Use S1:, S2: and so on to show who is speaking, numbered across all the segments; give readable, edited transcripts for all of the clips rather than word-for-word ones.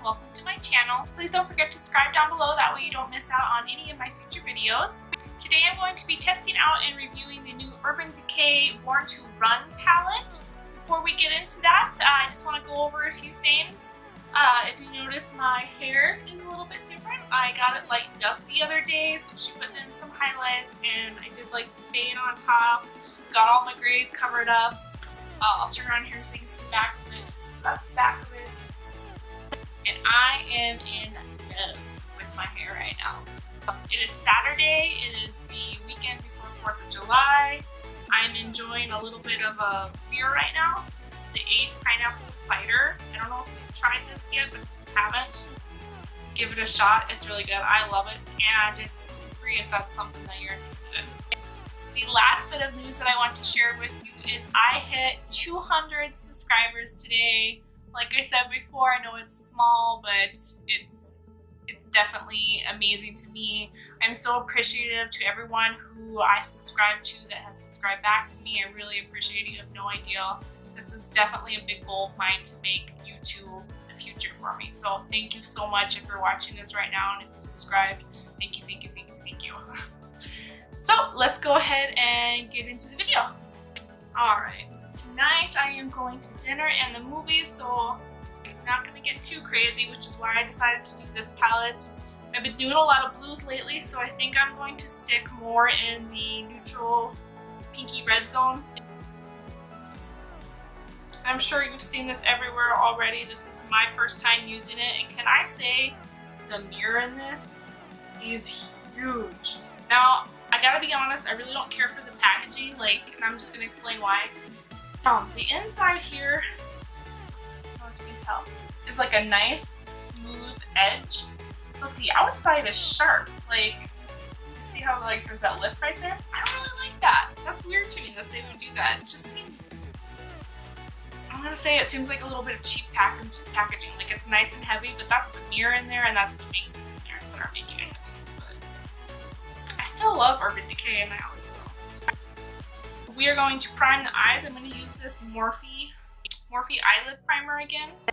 S1: welcome to my channel. Please don't forget to subscribe down below, that way you don't miss out on any of my future videos. Today I'm going to be testing out and reviewing the new Urban Decay Born to Run palette. Before we get into that, I just want to go over a few things. If you notice, my hair is a little bit different. I got it lightened up the other day, so she put in some highlights and I did like the fade on top. Got all my grays covered up. I'll turn around here so you can see the back of it. So that's the back of it. And I am in love with my hair right now. It is Saturday. It is the weekend before 4th of July. I'm enjoying a little bit of a beer right now. This is the Ace Pineapple Cider. I don't know if you've tried this yet, but if you haven't, give it a shot. It's really good. I love it. And it's gluten-free if that's something that you're interested in. The last bit of news that I want to share with you is I hit 200 subscribers today. Like I said before, I know it's small, but it's definitely amazing to me. I'm so appreciative to everyone who I subscribe to that has subscribed back to me. I really appreciate it. You have no idea. This is definitely a big goal of mine to make YouTube the future for me. So thank you so much if you're watching this right now and if you subscribed. Thank you, thank you, thank you, thank you. So let's go ahead and get into the video. Alright, so tonight I am going to dinner and the movies, so I'm not going to get too crazy, which is why I decided to do this palette. I've been doing a lot of blues lately, so I think I'm going to stick more in the neutral pinky red zone. I'm sure you've seen this everywhere already. This is my first time using it, and can I say the mirror in this is huge. Now, I gotta be honest, I really don't care for the packaging, and I'm just gonna explain why. The inside here, I don't know if you can tell, is like a nice smooth edge, but the outside is sharp. You see how there's that lip right there? I don't really like that. That's weird to me that they would do that. It just seems, I'm gonna say it seems like a little bit of cheap packaging. It's nice and heavy, but that's the mirror in there and that's the maintenance in there that are making it heavy. I still love Urban Decay and I always will. We are going to prime the eyes. I'm going to use this Morphe Eyelid Primer again. I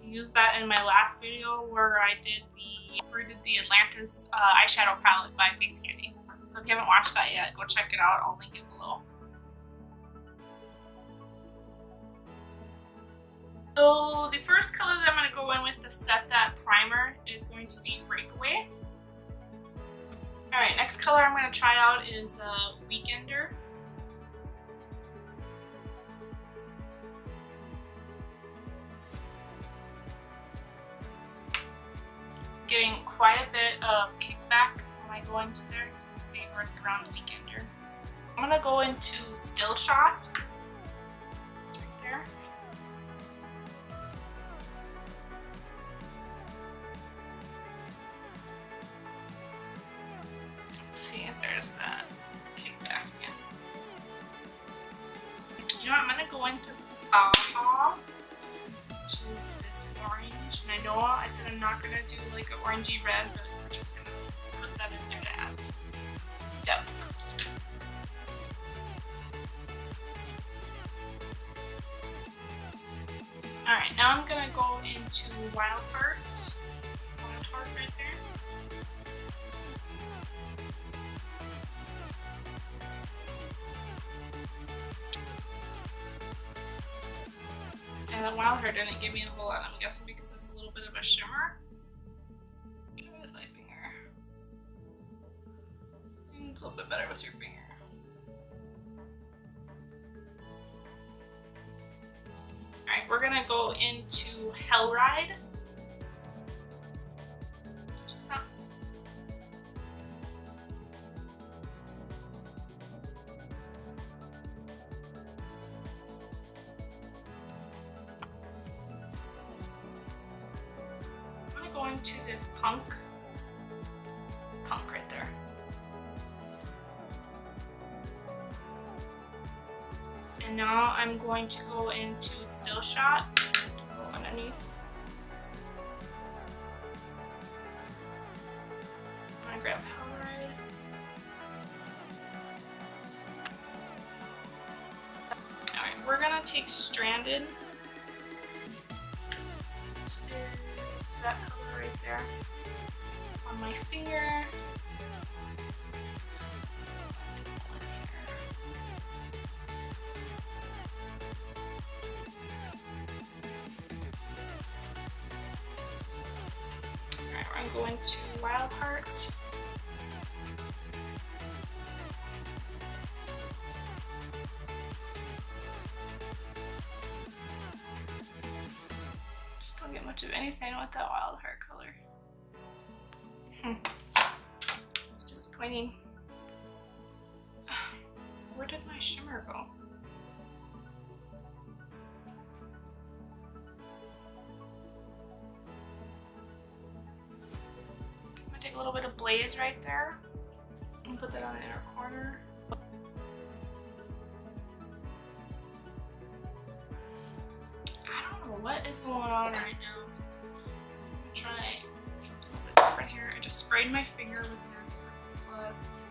S1: used that in my last video where I did the Atlantis eyeshadow palette by Face Candy. So if you haven't watched that yet, go check it out. I'll link it below. So the first color that I'm going to go in with to set that primer is going to be Breakaway. Alright, next color I'm going to try out is the Weekender. Getting quite a bit of kickback when I go into there. Let's see where it's around the Weekender. I'm going to go into Still Shot. It's right there. See if there's that kickback again. You know what, I'm gonna go into Balm, which is this orange. And I know I said I'm not gonna do like an orangey red, but we're just gonna put that in there to add depth. Alright, now I'm gonna go into Wild Heart. Wild Heart right there. And the Wild Heart didn't give me a whole lot, I'm guessing because it's a little bit of a shimmer. Try with my finger. It's a little bit better with your finger. Alright, we're gonna go into Hell Ride. To this punk right there. And now I'm going to go into Still Shot, go underneath. I'm gonna grab Hell Ride. Alright, we're gonna take Stranded. that color right there on my finger. Alright, I'm going to Wild Heart. Just don't get much of anything with that Wild Heart color. It's disappointing. Where did my shimmer go? I'm gonna take a little bit of Blaze right there and put that on the inner corner. I don't know what is going on right now. I'm trying something a little bit different here. I just sprayed my finger with Smashbox Plus.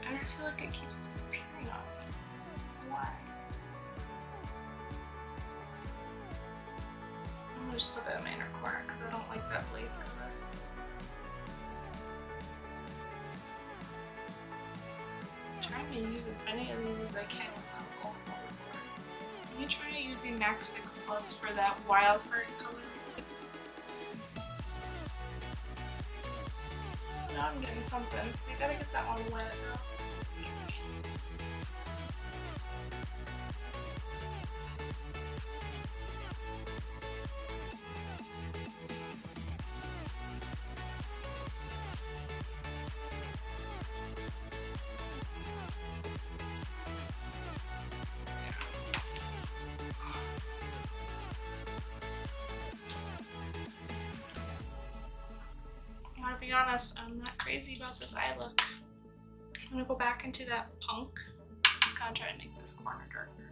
S1: I just feel like it keeps disappearing on me. Why? I'm gonna just put that in my inner corner because I don't like that Blaze color. I'm trying to use as many of these as I can without going overboard. Let me try using MAC Fix Plus for that Wild Heart color. Oh, now I'm getting something, so you gotta get that one wet now. To be honest, I'm not crazy about this eye look. I'm gonna go back into that punk. Just kind of try to make this corner darker.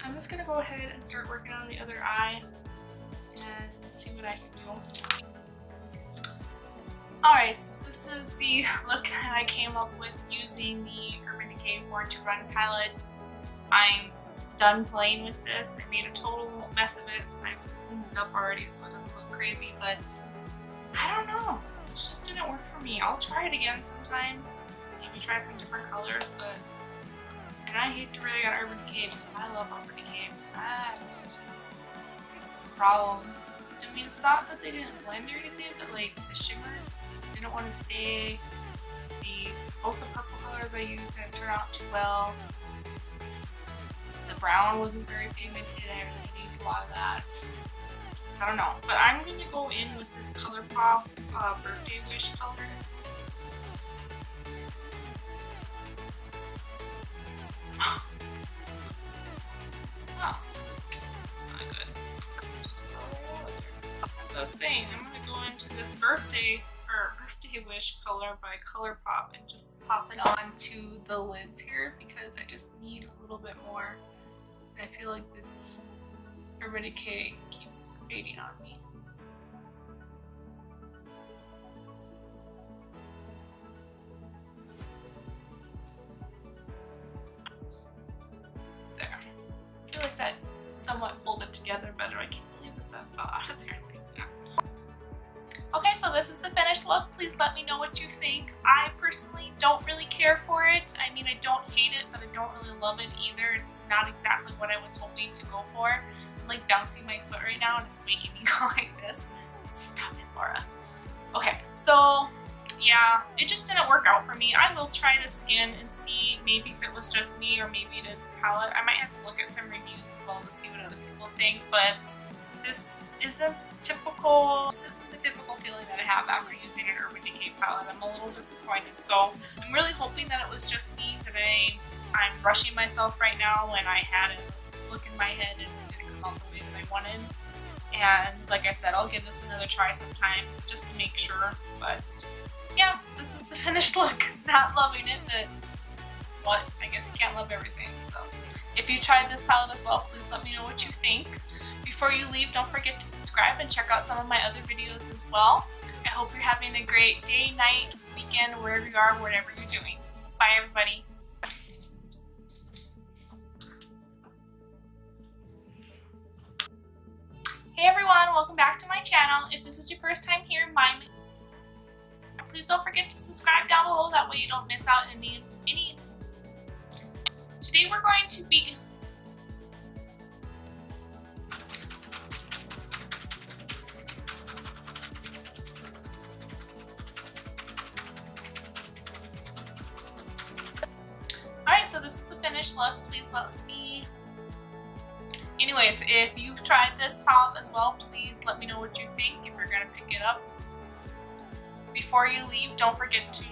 S1: I'm just gonna go ahead and start working on the other eye and see what I can do. Alright, so this is the look that I came up with using the Urban Decay Born to Run palette. I'm done playing with this. I made a total mess of it. I've cleaned it up already so it doesn't look crazy, but I don't know. It just didn't work for me. I'll try it again sometime. Maybe try some different colors, but... And I hate to really on Urban Decay because I love Urban Decay, but it's some problems. I mean, it's not that they didn't blend or anything, but like the shimmers didn't want to stay. Both the purple colors I used didn't turn out too well. The brown wasn't very pigmented. I really used a lot of that. So I don't know, but I'm going to go in with this ColourPop Birthday Wish color. Oh, it's not good. As I was saying, I'm going to go into this Birthday Wish color by ColourPop and just pop it onto the lids here because I just need a little bit more. I feel like this Urban Decay keeps fading on me. There. I feel like that somewhat pulled it together better. I can't believe that fell out of there like that. Okay, so this is the finished look. Please let me know what you think. I personally don't really care for it. I mean, I don't hate it, but I don't really love it either. It's not exactly what I was hoping to go for. I'm like bouncing my foot right now and it's making me go like this. Stop it, Laura. Okay, so yeah, it just didn't work out for me. I will try this again and see maybe if it was just me or maybe it is the palette. I might have to look at some reviews as well to see what other people think, but this isn't typical feeling that I have after using an Urban Decay palette. I'm a little disappointed. So I'm really hoping that it was just me, that I'm rushing myself right now when I had a look in my head and it didn't come out the way that I wanted. And like I said, I'll give this another try sometime just to make sure. But yeah, this is the finished look. Not loving it, but what? I guess you can't love everything. So if you tried this palette as well, please let me know what you think. Before you leave, don't forget to subscribe and check out some of my other videos as well. I hope you're having a great day, night, weekend, wherever you are, whatever you're doing. Bye, everybody. Hey everyone, welcome back to my channel. If this is your first time here, please don't forget to subscribe down below, that way you don't miss out any. Today we're going to be Alright, so this is the finished look. Please let me... Anyways, if you've tried this palette as well, please let me know what you think if you're going to pick it up. Before you leave, don't forget to